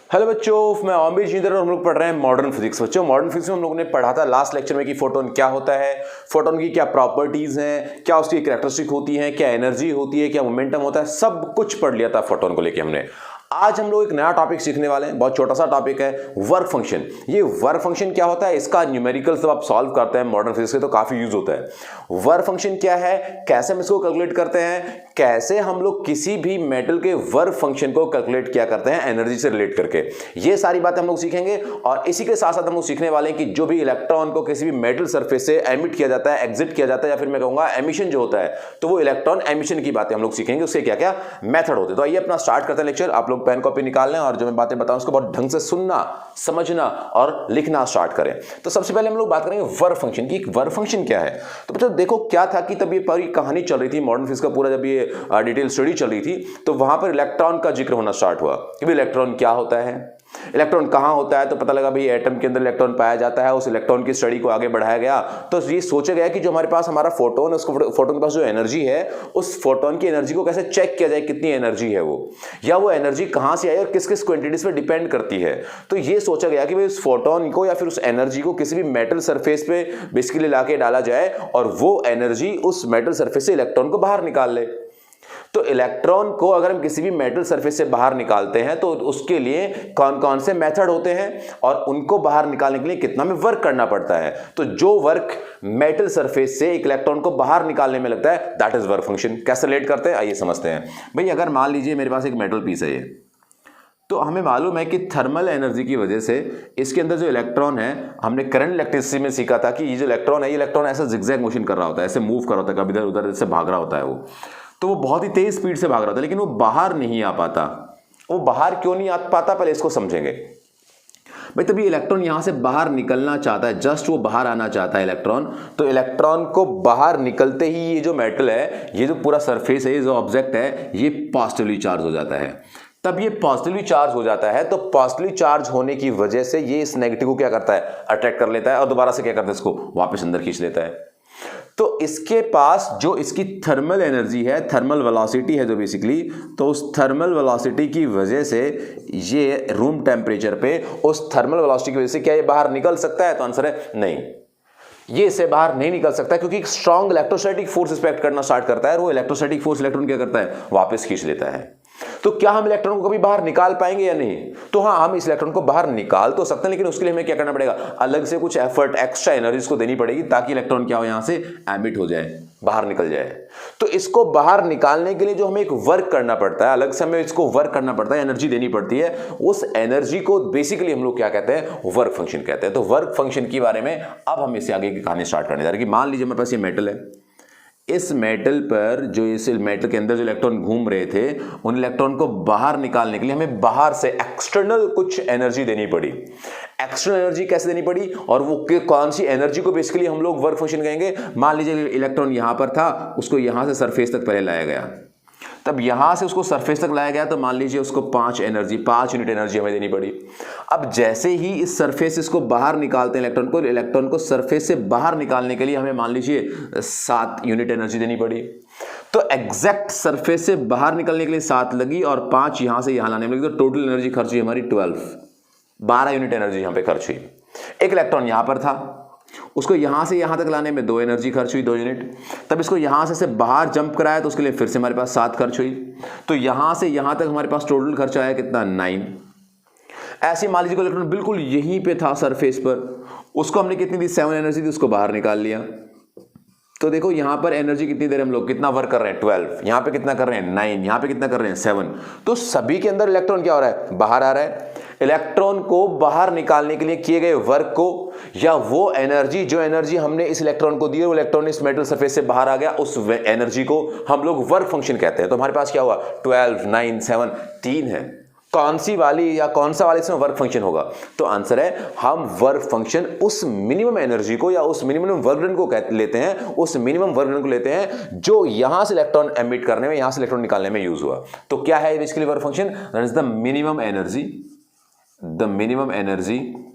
Hello बच्चों, मैं अमित जिंदर और हम लोग पढ़ रहे हैं मॉडर्न फिजिक्स। बच्चों, मॉडर्न फिजिक्स में हम लोगों ने पढ़ा था लास्ट लेक्चर में कि फोटोन क्या होता है, फोटोन की क्या प्रॉपर्टीज हैं, क्या उसकी कैरेक्टरिस्टिक होती है, क्या एनर्जी होती है, क्या मोमेंटम होता है, सब कुछ पढ़ लिया था फोटोन को लेके हमने। आज हम लोग एक नया टॉपिक सीखने वाले हैं, बहुत छोटा सा टॉपिक है, वर्क फंक्शन। ये वर्क फंक्शन क्या होता है, इसका न्यूमेरिकल जब आप सॉल्व करते हैं मॉडर्न फिजिक्स के तो काफी यूज होता है। वर्क फंक्शन क्या है, कैसे हम इसको कैलकुलेट करते हैं, कैसे हम लोग किसी भी मेटल के वर्क फंक्शन को कैलकुलेट किया करते हैं एनर्जी से रिलेट करके, ये सारी बातें हम लोग सीखेंगे। और इसी के साथ साथ हम लोग सीखने वाले हैं कि जो भी इलेक्ट्रॉन को किसी भी मेटल सरफेस से एमिट किया जाता है, एग्जिट किया जाता है, या फिर मैं कहूंगा एमिशन जो होता है, तो वो इलेक्ट्रॉन एमिशन की बातें हम लोग सीखेंगे, उसके क्या क्या मेथड होते हैं। तो आइए अपना स्टार्ट करते हैं लेक्चर। आप लोग पेन कॉपी निकाल लें और जो मैं बातें बताऊं उसको बहुत ढंग से सुनना, समझना और लिखना स्टार्ट करें। तो सबसे पहले हम लोग बात करेंगे वर्क फंक्शन की। वर्क फंक्शन क्या है। तो बच्चों देखो क्या था कि तब ये पूरी कहानी चल रही थी मॉडर्न फिजिक्स का पूरा, जब ये डिटेल स्टडी चल रही थी तो वहां पर इलेक्ट्रॉन का जिक्र होना स्टार्ट हुआ कि इलेक्ट्रॉन क्या होता है, इलेक्ट्रॉन कहां होता है। तो पता लगा भाई एटम के अंदर इलेक्ट्रॉन पाया जाता है। उस इलेक्ट्रॉन की स्टडी को आगे बढ़ाया गया तो ये सोचा गया कि जो हमारे पास हमारा फोटोन है, उसको फोटोन के पास जो एनर्जी है, उस फोटोन की एनर्जी को कैसे चेक किया जाए, कितनी एनर्जी है वो, या वो एनर्जी कहां से आई और किस किस क्वांटिटीज पे डिपेंड करती है। तो ये सोचा गया कि भाई उस फोटोन को या फिर उस एनर्जी को किसी भी मेटल सरफेस पे बेसिकली लाके डाला जाए और वो एनर्जी उस मेटल सरफेस से इलेक्ट्रॉन को बाहर निकाल ले। तो इलेक्ट्रॉन को अगर हम किसी भी मेटल सरफेस से बाहर निकालते हैं तो उसके लिए कौन कौन से मेथड होते हैं और उनको बाहर निकालने के लिए कितना में वर्क करना पड़ता है। तो जो वर्क मेटल सरफेस से एक इलेक्ट्रॉन को बाहर निकालने में लगता है, दैट इज वर्क फंक्शन। कैसे रिलेट करते हैं आइए समझते हैं। भाई अगर मान लीजिए मेरे पास एक मेटल पीस है ये, तो हमें मालूम है कि थर्मल एनर्जी की वजह से इसके अंदर जो इलेक्ट्रॉन है, हमने करंट इलेक्ट्रिसिटी में सीखा था कि ये जो इलेक्ट्रॉन है, ये इलेक्ट्रॉन ऐसा जिगजैग मोशन कर रहा होता है, ऐसे मूव कर रहा होता है, कभी इधर उधर से भाग रहा होता है वो। तो वो बहुत ही तेज स्पीड से भाग रहा था, लेकिन वो बाहर नहीं आ पाता। वो बाहर क्यों नहीं आ पाता, पहले इसको समझेंगे। भाई तभी इलेक्ट्रॉन यहां से बाहर निकलना चाहता है, जस्ट वो बाहर आना चाहता है इलेक्ट्रॉन। तो इलेक्ट्रॉन को बाहर निकलते ही ये जो मेटल है, ये जो पूरा सरफेस है, ये जो ऑब्जेक्ट है, ये पॉजिटिवली चार्ज हो जाता है। तब ये पॉजिटिवली चार्ज हो जाता है, तो पॉजिटिवली चार्ज होने की वजह से ये इस नेगेटिव को क्या करता है, अट्रैक्ट कर लेता है और दोबारा से क्या करता है, इसको वापस अंदर खींच लेता है। तो इसके पास जो इसकी थर्मल एनर्जी है, थर्मल वेलोसिटी है जो बेसिकली, तो उस थर्मल वेलोसिटी की वजह से ये रूम टेम्परेचर पे उस थर्मल वेलोसिटी की वजह से क्या ये बाहर निकल सकता है। तो आंसर है नहीं, ये इससे बाहर नहीं निकल सकता, क्योंकि एक स्ट्रॉन्ग इलेक्ट्रोस्टैटिक फोर्स एक्ट करना स्टार्ट करता है और वो इलेक्ट्रोस्टैटिक फोर्स इलेक्ट्रॉन क्या करता है, वापस खींच लेता है। तो क्या हम इलेक्ट्रॉन को कभी बाहर निकाल पाएंगे या नहीं। तो हाँ, हम इस इलेक्ट्रॉन को बाहर निकाल तो सकते हैं, लेकिन उसके लिए हमें क्या करना पड़ेगा, अलग से कुछ एफर्ट, एक्स्ट्रा एनर्जी को देनी पड़ेगी ताकि इलेक्ट्रॉन क्या हो, यहां से एमिट हो जाए, बाहर निकल जाए। तो इसको बाहर निकालने के लिए जो हमें एक वर्क करना पड़ता है, अलग से हमें इसको वर्क करना पड़ता है, एनर्जी देनी पड़ती है। उस एनर्जी को बेसिकली हम लोग क्या कहते हैं, वर्क फंक्शन कहते हैं। तो वर्क फंक्शन के बारे में अब हम इससे आगे की कहानी स्टार्ट करने जा रहे हैं। कि मान लीजिए मेरे पास ये मेटल है, इस मेटल पर जो इस मेटल के अंदर जो इलेक्ट्रॉन घूम रहे थे, उन इलेक्ट्रॉन को बाहर निकालने के लिए हमें बाहर से एक्सटर्नल कुछ एनर्जी देनी पड़ी। एक्सटर्नल एनर्जी कैसे देनी पड़ी और वो कौन सी एनर्जी को बेसिकली हम लोग वर्क फंक्शन कहेंगे। मान लीजिए इलेक्ट्रॉन यहां पर था, उसको यहां से सरफेस तक पहले लाया गया, तब यहां से उसको सरफेस तक लाया गया, तो मान लीजिए उसको 5 यूनिट एनर्जी हमें देनी पड़ी। अब जैसे ही इस सरफेस से इसको बाहर निकालते हैं इलेक्ट्रॉन को सरफेस से बाहर निकालने के लिए हमें मान लीजिए 7 यूनिट एनर्जी देनी पड़ी। तो एग्जैक्ट सरफेस से बाहर निकलने के लिए 7 लगी और 5 यहां से यहां लाने में लगी, तो टोटल एनर्जी खर्च हुई हमारी 12 यूनिट एनर्जी यहां पे खर्च हुई। एक इलेक्ट्रॉन यहां पर था, उसको यहां से यहां तक लाने में 2 एनर्जी खर्च हुई, 2 यूनिट। तब इसको यहां से बाहर जंप कराया तो उसके लिए फिर से हमारे पास 7 खर्च हुई। तो यहां से यहां तक हमारे पास टोटल खर्च आया कितना, 9। ऐसे मान लीजिए इलेक्ट्रॉन बिल्कुल यहीं पे था सरफेस पर, उसको हमने कितनी दी, 7 एनर्जी दी, उसको बाहर निकाल लिया। तो देखो यहां पर एनर्जी कितनी देर हम लोग कितना वर्क कर रहे हैं, 12। यहां पे कितना कर रहे हैं, 9। यहां पे कितना कर रहे हैं, 7। तो सभी के अंदर इलेक्ट्रॉन क्या हो रहा है, बाहर आ रहा है। इलेक्ट्रॉन को बाहर निकालने के लिए किए गए वर्क को, या वो एनर्जी जो एनर्जी हमने इस इलेक्ट्रॉन को दी और वो इलेक्ट्रॉन इस मेटल सरफेस से बाहर आ गया, उस एनर्जी को हम लोग वर्क फंक्शन कहते हैं। तो हमारे पास क्या हुआ, 12, 9, 7, 3 है। कौन सी वाली या कौन सा वाले इसमें वर्क फंक्शन होगा। तो आंसर है, हम वर्क फंक्शन उस मिनिमम एनर्जी को या उस मिनिमम वर्क डन को लेते हैं, उस मिनिमम वर्क डन को लेते हैं जो यहां से इलेक्ट्रॉन एमिट करने में, यहां से इलेक्ट्रॉन निकालने में यूज हुआ। तो क्या है basically work function, that is the minimum energy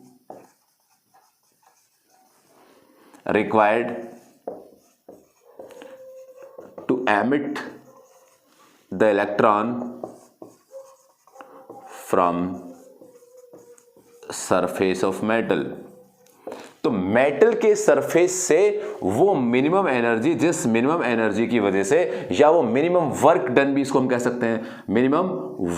required to emit the electron from surface of metal. तो मेटल के सरफेस से वो मिनिमम एनर्जी, जिस मिनिमम एनर्जी की वजह से, या वो मिनिमम वर्क डन भी इसको हम कह सकते हैं, मिनिमम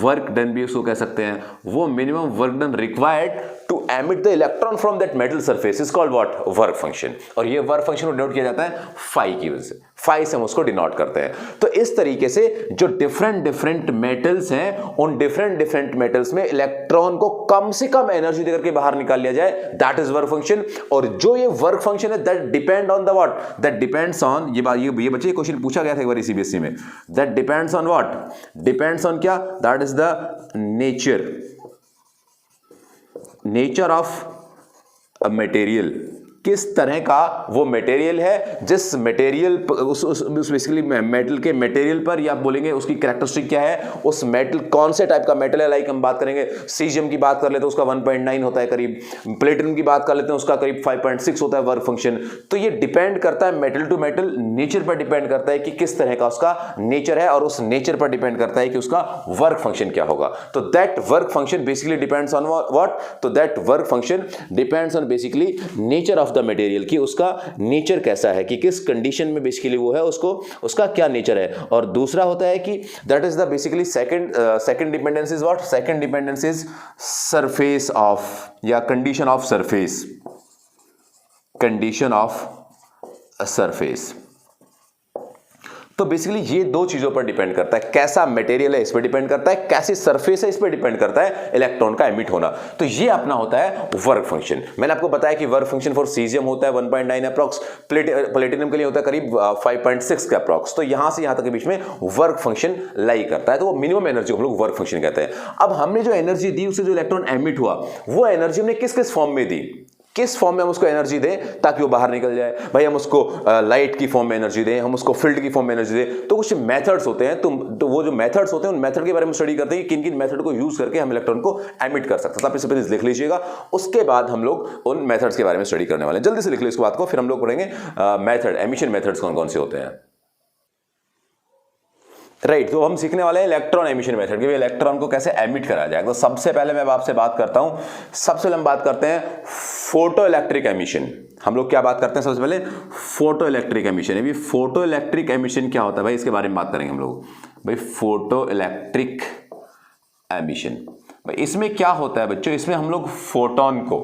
वर्क डन भी उसको कह सकते हैं, वो minimum work done required to emit the electron from that metal surface is called what, work function. और ये वर्क फंक्शन को डिनोट किया जाता है फाई की वजह से, फाई से हम उसको डिनोट करते हैं। तो इस तरीके से जो डिफरेंट मेटल्स हैं, उन डिफरेंट मेटल्स में इलेक्ट्रॉन को कम से कम एनर्जी देकर के बाहर निकाल लिया जाए, दैट इज वर्क फंक्शन। और जो ये वर्क फंक्शन है that depend on the what, that depends on, ये बच्चे क्वेश्चन पूछा गया था एक बार सीबीएसई में, that depends on what, depends on क्या, that is the nature of a material. किस तरह का वो मटेरियल है, जिस मटेरियल उस बेसिकली मेटल के मटेरियल पर, या आप बोलेंगे उसकी कैरेक्टरिस्टिक क्या है, उस मेटल कौन से टाइप का मेटल है। लाइक हम बात करेंगे सीजियम की बात कर लेते हैं, उसका 1.9 होता है करीब, प्लेटिनम की बात कर लेते हैं, उसका करीब 5.6 होता है वर्क फंक्शन। तो ये डिपेंड करता है मेटल टू मेटल, नेचर पर डिपेंड करता है कि किस तरह का उसका नेचर है, और उस नेचर पर डिपेंड करता है कि उसका वर्क फंक्शन क्या होगा। तो that work function basically depends on what, तो that work function depends on basically nature of the material, कि उसका नेचर कैसा है, कि किस कंडीशन में बेसिकली वो है, उसका क्या नेचर है। और दूसरा होता है कि that is the basically second dependence is what, second dependence is surface of, या condition of surface, condition of surface. तो बेसिकली ये दो चीजों पर डिपेंड करता है, कैसा मटेरियल है इस पर डिपेंड करता है, कैसी सरफेस है इस पर डिपेंड करता है इलेक्ट्रॉन का एमिट होना। तो ये अपना होता है वर्क फंक्शन। मैंने आपको बताया कि वर्क फंक्शन फॉर सीजियम होता है 1.9 अप्रॉक्स, प्लेटिनम के लिए होता है करीब 5.6 का अप्रॉक्स। तो यहां से यहां तक के बीच में वर्क फंक्शन लाई करता है, तो वो मिनिमम एनर्जी को हम लोग वर्क फंक्शन कहते हैं। अब हमने जो एनर्जी दी, उससे जो इलेक्ट्रॉन एमिट हुआ, वो एनर्जी हमने किस किस फॉर्म में दी, किस फॉर्म में हम उसको एनर्जी दें ताकि वो बाहर निकल जाए। भाई हम उसको लाइट की फॉर्म में एनर्जी दें, हम उसको फील्ड की फॉर्म में एनर्जी दें, तो कुछ मेथड्स होते हैं। तो वो जो मेथड्स होते हैं, उन मेथड के बारे में स्टडी करते हैं कि किन किन मेथड को यूज करके हम इलेक्ट्रॉन को एमिट कर सकते हैं। आप इसे प्लीज लिख लीजिएगा, उसके बाद हम लोग उन मेथड्स के बारे में स्टडी करने वाले हैं। जल्दी से लिख लीजिए इसको बात को, फिर हम लोग पढ़ेंगे मेथड, एमिशन मेथड्स कौन कौन से होते हैं। राइट, तो हम सीखने वाले हैं इलेक्ट्रॉन एमिशन मेथड कि इलेक्ट्रॉन को कैसे एमिट करा जाए। तो सबसे पहले मैं आपसे बात करता हूं, सबसे पहले हम बात करते हैं फोटो इलेक्ट्रिक एमिशन। हम लोग क्या बात करते हैं सबसे पहले, फोटो इलेक्ट्रिक एमिशन। अभी फोटो इलेक्ट्रिक एमिशन क्या होता है भाई, इसके बारे में बात करेंगे हम लोग। भाई फोटो इलेक्ट्रिक एमिशन, भाई इसमें क्या होता है बच्चों, इसमें हम लोग फोटोन को,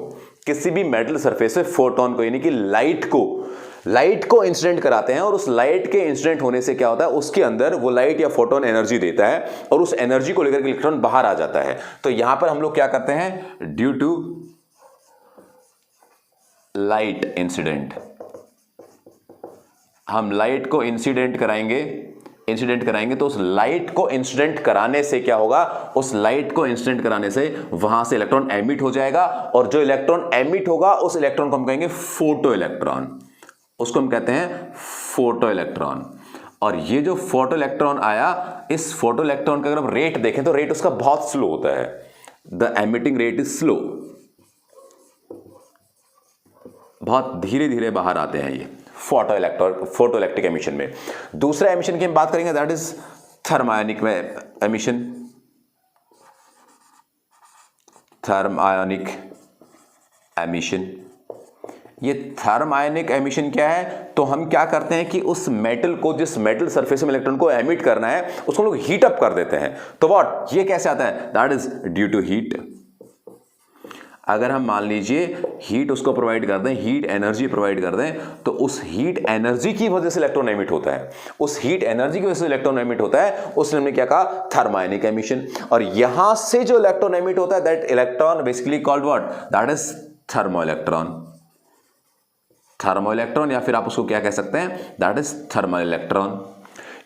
किसी भी मेटल सरफेस पे फोटोन को, यानी कि लाइट को इंसिडेंट कराते हैं, और उस लाइट के इंसिडेंट होने से क्या होता है, उसके अंदर वो लाइट या फोटोन एनर्जी देता है, और उस एनर्जी को लेकर के इलेक्ट्रॉन बाहर आ जाता है। तो यहां पर हम लोग क्या करते हैं, ड्यू टू लाइट इंसिडेंट, हम लाइट को इंसिडेंट कराएंगे, तो उस लाइट को इंसिडेंट कराने से क्या होगा, उस लाइट को इंसिडेंट कराने से वहां से इलेक्ट्रॉन एमिट हो जाएगा, और जो इलेक्ट्रॉन एमिट होगा उस इलेक्ट्रॉन को हम कहेंगे फोटो इलेक्ट्रॉन, उसको हम कहते हैं फोटो इलेक्ट्रॉन। और ये जो फोटो इलेक्ट्रॉन आया, इस फोटो इलेक्ट्रॉन का अगर हम रेट देखें तो रेट उसका बहुत स्लो होता है, the emitting rate is slow, बहुत धीरे धीरे बाहर आते हैं ये फोटो इलेक्ट्रिक एमिशन में। दूसरा एमिशन की हम बात करेंगे, that is thermionic emission. Thermionic emission, ये थर्मायोनिक एमिशन क्या है, तो हम क्या करते हैं कि उस मेटल को, जिस मेटल सरफेस में इलेक्ट्रॉन को एमिट करना है, उसको हम लोग हीट अप कर देते हैं। तो व्हाट, ये कैसे आता है, that is due to heat. अगर हम मान लीजिए हीट उसको प्रोवाइड कर दें, हीट एनर्जी प्रोवाइड कर दें, तो उस हीट एनर्जी की वजह से इलेक्ट्रॉन एमिट होता है, उस हीट एनर्जी की वजह से इलेक्ट्रॉन एमिट होता है, उसने हमने क्या कहा, थर्मायोनिक एमिशन। और यहां से जो इलेक्ट्रॉन एमिट होता है, that electron basically called what, that is thermo electron, या फिर आप उसको क्या कह सकते हैं, दैट इज थर्मल इलेक्ट्रॉन।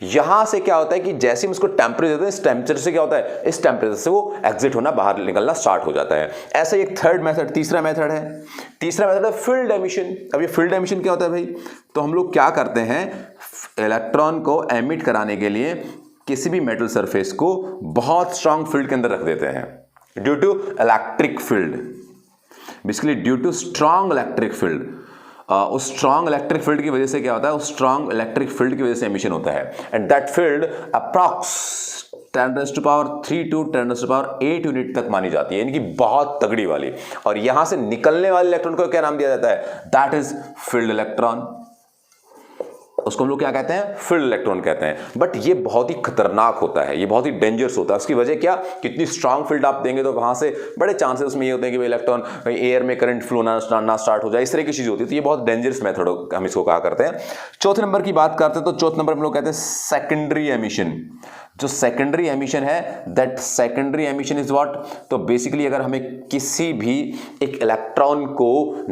यहां से क्या होता है कि जैसे हम इसको टेम्परेचर देते हैं, इस टेम्परेचर से क्या होता है, इस टेम्परेचर से वो एग्जिट होना, बाहर निकलना स्टार्ट हो जाता है। ऐसा एक तीसरा मेथड है फील्ड एमिशन। अब ये फील्ड एमिशन क्या होता है भाई, तो हम लोग क्या करते हैं, इलेक्ट्रॉन को एमिट कराने के लिए किसी भी मेटल सरफेस को बहुत स्ट्रांग फील्ड के अंदर रख देते हैं, due to electric field, basically due to strong electric field. उस स्ट्रांग इलेक्ट्रिक फील्ड की वजह से क्या होता है, उस स्ट्रांग इलेक्ट्रिक फील्ड की वजह से एमिशन होता है, and that field approx 10⁻³ to 10⁸ unit तक मानी जाती है, यानी कि बहुत तगड़ी वाली। और यहां से निकलने वाले इलेक्ट्रॉन को क्या नाम दिया जाता है? That is field electron. उसको हम लोग क्या कहते हैं? फील्ड इलेक्ट्रॉन कहते हैं। बट ये बहुत ही खतरनाक होता है, ये बहुत ही डेंजरस होता है। उसकी वजह क्या? कितनी स्ट्रांग फील्ड आप देंगे तो वहां से बड़े चांसेस उसमें ये होते हैं कि इलेक्ट्रॉन एयर में करंट फ्लो ना स्टार्ट हो जाए, इस तरह की चीज होती है। तो ये बहुत डेंजरस मेथड हम इसको कहा करते हैं। चौथे नंबर की बात करते हैं तो चौथे नंबर हम लोग कहते हैं सेकेंडरी एमिशन। जो सेकेंडरी एमिशन है, that secondary emission is what? तो बेसिकली अगर हमें किसी भी एक इलेक्ट्रॉन को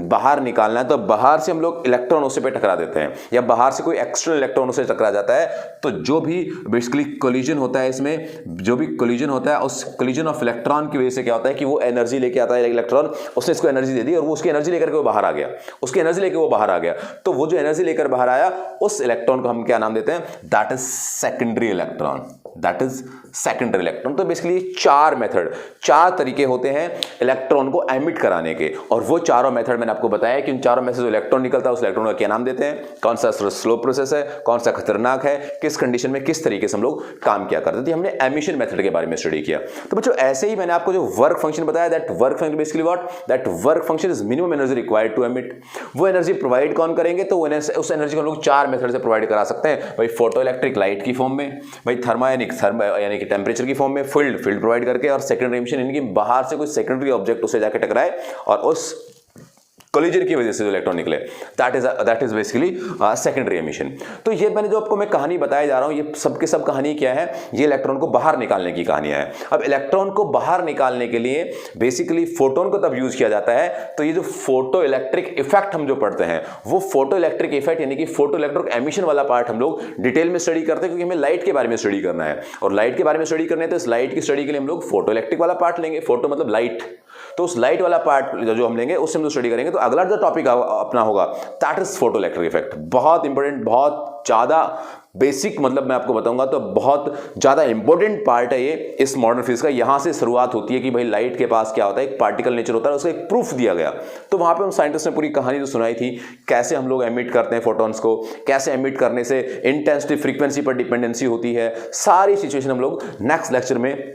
बाहर निकालना है तो बाहर से हम लोग इलेक्ट्रॉन उसे पे टकरा देते हैं, या बाहर से कोई एक्सटर्नल इलेक्ट्रॉन उसे टकरा जाता है, तो जो भी बेसिकली कोलिजन होता है, इसमें जो भी कोलिजन होता है, उस कोलिजन ऑफ इलेक्ट्रॉन की वजह से क्या होता है कि वो एनर्जी लेके आता है इलेक्ट्रॉन, उसने इसको एनर्जी दे दी और वो उसकी एनर्जी लेकर के वो बाहर आ गया, उसकी एनर्जी लेकर वो बाहर आ गया। तो वो जो एनर्जी लेकर बाहर आया, उस इलेक्ट्रॉन को हम क्या नाम देते हैं? That is secondary electron. That is secondary electron. तो बेसिकली चार मेथड, चार तरीके होते हैं इलेक्ट्रॉन को एमिट कराने के, और वो चारों मेथड मैंने आपको बताया कि उन चारों में से जो इलेक्ट्रॉन निकलता है उस इलेक्ट्रॉन का क्या नाम देते हैं, कौन सा स्लो प्रोसेस है, कौन सा खतरनाक है, किस कंडीशन में किस तरीके से हम लोग काम किया करते थे। हमने एमिशन मेथड के बारे में स्टडी किया। तो बच्चों ऐसे ही मैंने आपको जो वर्क फंक्शन बताया, that work function basically what? That work function is minimum energy required to emit. वो एनर्जी प्रोवाइड कौन करेंगे? तो उस एनर्जी को हम लोग चार मेथड से प्रोवाइड करा सकते हैं भाई। फोटो इलेक्ट्रिक लाइट की फॉर्म में, भाई थर्मा यानी कि टेम्परेचर की फॉर्म में, फील्ड प्रोवाइड करके, और सेकेंडरी एमिशन यानी कि बाहर से कोई सेकेंडरी ऑब्जेक्ट उसे जाके टकराए और उस कोलिजन की वजह से जो इलेक्ट्रॉन निकले, that is basically secondary emission. तो ये मैंने जो आपको मैं कहानी बताया जा रहा हूं, ये सब के सब कहानी क्या है? ये इलेक्ट्रॉन को बाहर निकालने की कहानियां है। अब इलेक्ट्रॉन को बाहर निकालने के लिए बेसिकली फोटोन को तब यूज किया जाता है, तो ये जो फोटो इलेक्ट्रिक इफेक्ट हम जो पढ़ते हैं, वो फोटो इलेक्ट्रिक इफेक्ट यानी कि फोटो इलेक्ट्रिक एमिशन वाला पार्ट हम लोग डिटेल में स्टडी करते हैं, क्योंकि हमें लाइट के बारे में स्टडी करना है, और लाइट के बारे में स्टडी करना है तो इस लाइट की स्टडी के लिए हम लोग फोटो इलेक्ट्रिक वाला पार्ट लेंगे। फोटो मतलब लाइट, तो उस लाइट वाला पार्ट जो हम लेंगे उससे हम स्टडी करेंगे। तो अगला जो टॉपिक अपना होगा that is photo electric effect. बहुत इंपॉर्टेंट, बहुत ज्यादा बेसिक, मतलब मैं आपको बताऊंगा तो बहुत ज्यादा इंपॉर्टेंट पार्ट है ये इस मॉडर्न फिजिक्स का। यहां से शुरुआत होती है कि भाई लाइट के पास क्या होता है, एक पार्टिकल नेचर होता है, उसका एक प्रूफ दिया गया। तो वहां पे हम साइंटिस्ट ने पूरी कहानी जो सुनाई थी, कैसे हम लोग एमिट करते हैं फोटॉन्स को, कैसे एमिट करने से इंटेंसिटी फ्रीक्वेंसी पर डिपेंडेंसी होती है, सारी सिचुएशन हम लोग नेक्स्ट लेक्चर में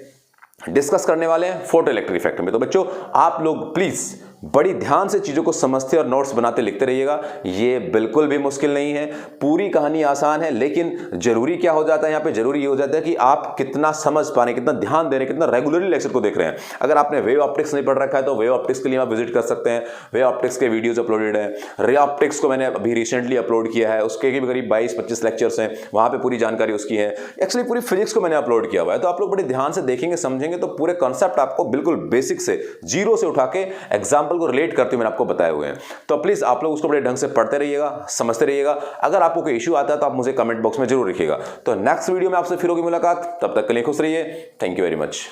डिस्कस करने वाले हैं फोटो इलेक्ट्रिक इफेक्ट में। तो बच्चों आप लोग प्लीज बड़ी ध्यान से चीजों को समझते और नोट्स बनाते लिखते रहिएगा। ये बिल्कुल भी मुश्किल नहीं है, पूरी कहानी आसान है, लेकिन जरूरी क्या हो जाता है यहाँ पे? जरूरी ये हो जाता है कि आप कितना समझ पा रहे हैं, कितना ध्यान दे रहे हैं, कितना रेगुलरली लेक्चर को देख रहे हैं। अगर आपने वेव ऑप्टिक्स नहीं पढ़ रखा है तो वेव ऑप्टिक्स के लिए आप विजिट कर सकते हैं। वेव ऑप्टिक्स के वीडियोज अपलोडेड है। रे ऑप्टिक्स को मैंने अभी रिसेंटली अपलोड किया है, उसके भी करीब 22-25 लेक्चर्स हैं, वहां पे पूरी जानकारी उसकी है। एक्चुअली पूरी फिजिक्स को मैंने अपलोड किया हुआ है, तो आप लोग बड़े ध्यान से देखेंगे, समझेंगे तो पूरे कॉन्सेप्ट आपको बिल्कुल बेसिक से, जीरो से उठा के एग्जाम्पल को रिलेट करते हुए आपको बताए हुए हैं। तो प्लीज आप लोग उसको बड़े ढंग से पढ़ते रहिएगा, समझते रहिएगा। अगर आपको कोई इश्यू आता है तो आप मुझे कमेंट बॉक्स में जरूर लिखिएगा। तो नेक्स्ट वीडियो में आपसे फिर होगी मुलाकात, तब तक के लिए खुश रहिए। Thank you very much.